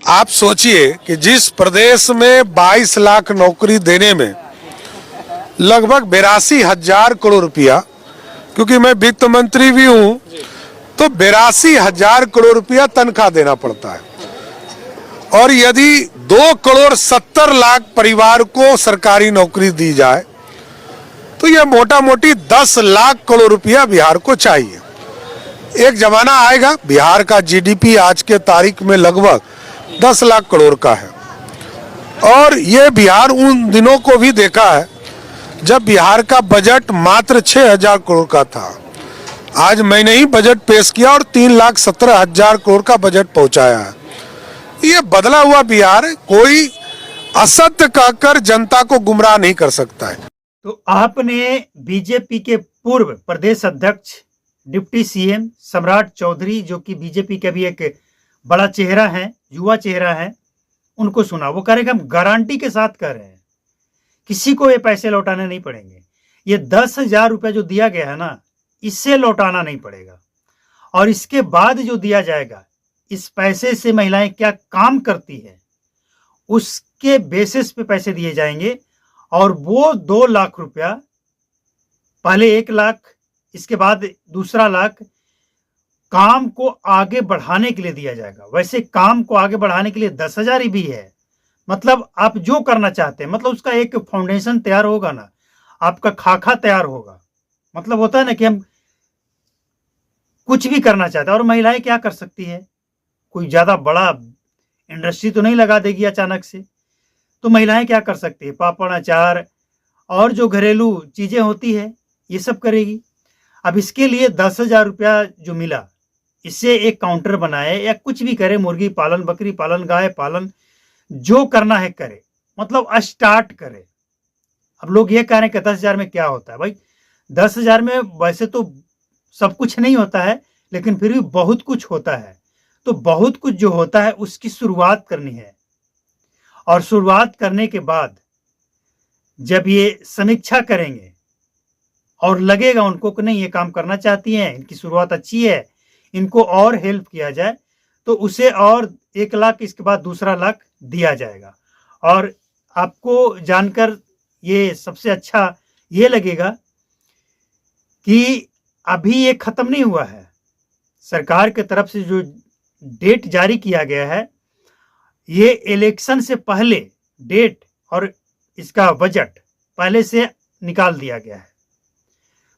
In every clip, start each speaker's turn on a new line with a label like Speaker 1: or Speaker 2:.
Speaker 1: आप सोचिए कि जिस प्रदेश में 22 लाख नौकरी देने में लगभग 82,000 करोड़ रुपया, क्योंकि मैं वित्त मंत्री भी हूं, तो 82,000 करोड़ रुपया तनख्वाह देना पड़ता है। और यदि 2,70,00,000 परिवार को सरकारी नौकरी दी जाए तो यह मोटा मोटी 10 लाख करोड़ रुपया बिहार को चाहिए। एक जमाना आएगा बिहार का जीडीपी आज के तारीख में लगभग 10 लाख करोड़ का है। और ये बिहार उन दिनों को भी देखा है जब बिहार का बजट मात्र 6,000 करोड़ का था। आज मैंने ही बजट पेश किया और 3,17,000 करोड़ का बजट पहुंचाया है। ये बदला हुआ बिहार कोई असत्य कहकर जनता को गुमराह नहीं कर सकता है।
Speaker 2: तो आपने बीजेपी के पूर्व प्रदेश अध्यक्ष डिप्टी सीएम सम्राट चौधरी, जो कि बीजेपी का भी एक बड़ा चेहरा है, युवा चेहरा है, उनको सुना। वो कह रहे कि हम गारंटी के साथ कह रहे हैं किसी को ये पैसे लौटाने नहीं पड़ेंगे। ये 10,000 रुपये जो दिया गया है ना, इससे लौटाना नहीं पड़ेगा। और इसके बाद जो दिया जाएगा, इस पैसे से महिलाएं क्या काम करती है उसके बेसिस पे पैसे दिए जाएंगे। और वो 2 लाख रुपया, पहले 1 लाख, इसके बाद दूसरा लाख काम को आगे बढ़ाने के लिए दिया जाएगा। वैसे काम को आगे बढ़ाने के लिए 10,000 ही भी है। मतलब आप जो करना चाहते हैं, मतलब उसका एक फाउंडेशन तैयार होगा ना, आपका खाका तैयार होगा। मतलब होता है ना कि हम कुछ भी करना चाहते हैं। और महिलाएं क्या कर सकती है, कोई ज्यादा बड़ा इंडस्ट्री तो नहीं लगा देगी अचानक से। तो महिलाएं क्या कर सकती है, पापड़, अचार और जो घरेलू चीजें होती है ये सब करेगी। अब इसके लिए 10,000 रुपया जो मिला, इससे एक काउंटर बनाए या कुछ भी करे, मुर्गी पालन, बकरी पालन, गाय पालन, जो करना है करे, मतलब स्टार्ट करे। अब लोग ये कह रहे हैं कि 10,000 में क्या होता है। भाई 10,000 में वैसे तो सब कुछ नहीं होता है, लेकिन फिर भी बहुत कुछ होता है। तो बहुत कुछ जो होता है उसकी शुरुआत करनी है। और शुरुआत करने के बाद जब ये समीक्षा करेंगे और लगेगा उनको कि नहीं ये काम करना चाहती हैं, इनकी शुरुआत अच्छी है, इनको और हेल्प किया जाए, तो उसे और 1 लाख, इसके बाद दूसरा लाख दिया जाएगा। और आपको जानकर ये सबसे अच्छा ये लगेगा कि अभी ये खत्म नहीं हुआ है। सरकार की तरफ से जो डेट जारी किया गया है, ये इलेक्शन से पहले डेट और इसका बजट पहले से निकाल दिया गया है।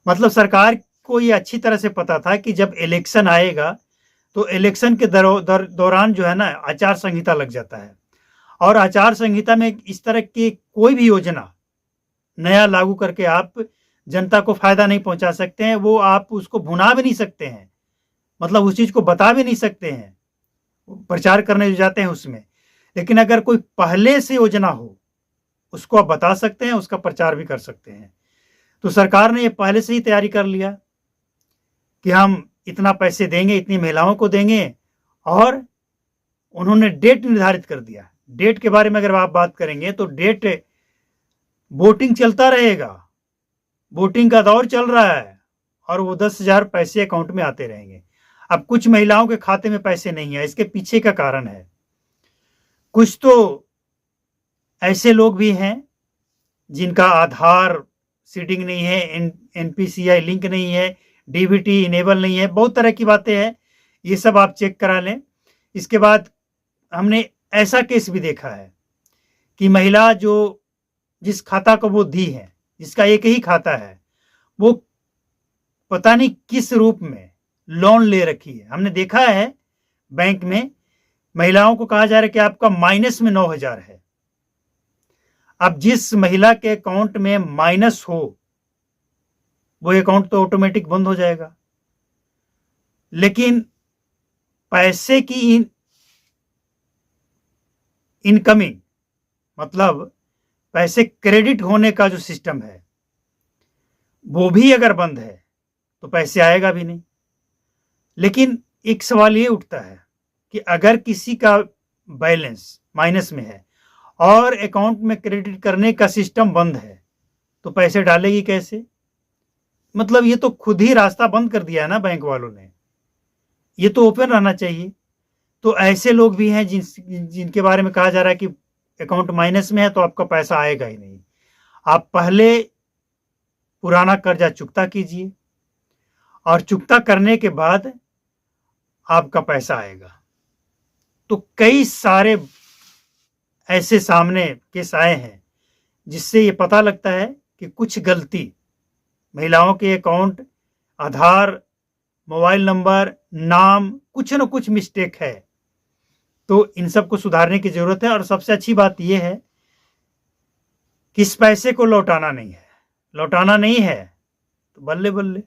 Speaker 2: मतलब सरकार को ये अच्छी तरह से पता था कि जब इलेक्शन आएगा तो इलेक्शन के दौरान जो है ना, आचार संहिता लग जाता है। और आचार संहिता में इस तरह की कोई भी योजना नया लागू करके आप जनता को फायदा नहीं पहुंचा सकते हैं। वो आप उसको भुना भी नहीं सकते हैं, मतलब उस चीज को बता भी नहीं सकते हैं, प्रचार करने जो जाते हैं उसमें। लेकिन अगर कोई पहले से योजना हो, उसको आप बता सकते हैं, उसका प्रचार भी कर सकते हैं। तो सरकार ने ये पहले से ही तैयारी कर लिया कि हम इतना पैसे देंगे, इतनी महिलाओं को देंगे। और उन्होंने डेट निर्धारित कर दिया। डेट के बारे में अगर आप बात करेंगे तो डेट, वोटिंग चलता रहेगा, वोटिंग का दौर चल रहा है, और वो 10,000 पैसे अकाउंट में आते रहेंगे। अब कुछ महिलाओं के खाते में पैसे नहीं है, इसके पीछे का कारण है, कुछ तो ऐसे लोग भी हैं जिनका आधार सीडिंग नहीं है, एनपीसीआई लिंक नहीं है, डीबीटी इनेबल नहीं है, बहुत तरह की बातें हैं। ये सब आप चेक करा लें। इसके बाद हमने ऐसा केस भी देखा है कि महिला जो जिस खाता को वो दी है, जिसका एक ही खाता है, वो पता नहीं किस रूप में लोन ले रखी है। हमने देखा है बैंक में महिलाओं को कहा जा रहा है कि आपका माइनस में 9,000 है। अब जिस महिला के अकाउंट में माइनस हो, वो अकाउंट तो ऑटोमेटिक बंद हो जाएगा। लेकिन पैसे की इनकमिंग, मतलब पैसे क्रेडिट होने का जो सिस्टम है, वो भी अगर बंद है तो पैसे आएगा भी नहीं। लेकिन एक सवाल ये उठता है कि अगर किसी का बैलेंस माइनस में है और अकाउंट में क्रेडिट करने का सिस्टम बंद है, तो पैसे डालेगी कैसे? मतलब ये तो खुद ही रास्ता बंद कर दिया है ना बैंक वालों ने। ये तो ओपन रहना चाहिए। तो ऐसे लोग भी हैं जिनके बारे में कहा जा रहा है कि अकाउंट माइनस में है तो आपका पैसा आएगा ही नहीं। आप पहले पुराना कर्जा चुकता कीजिए और चुकता करने के बाद आपका पैसा आएगा। तो कई सारे ऐसे सामने केस आए हैं जिससे ये पता लगता है कि कुछ गलती महिलाओं के अकाउंट, आधार, मोबाइल नंबर, नाम, कुछ न कुछ मिस्टेक है। तो इन सब को सुधारने की जरूरत है। और सबसे अच्छी बात यह है कि इस पैसे को लौटाना नहीं है तो बल्ले बल्ले।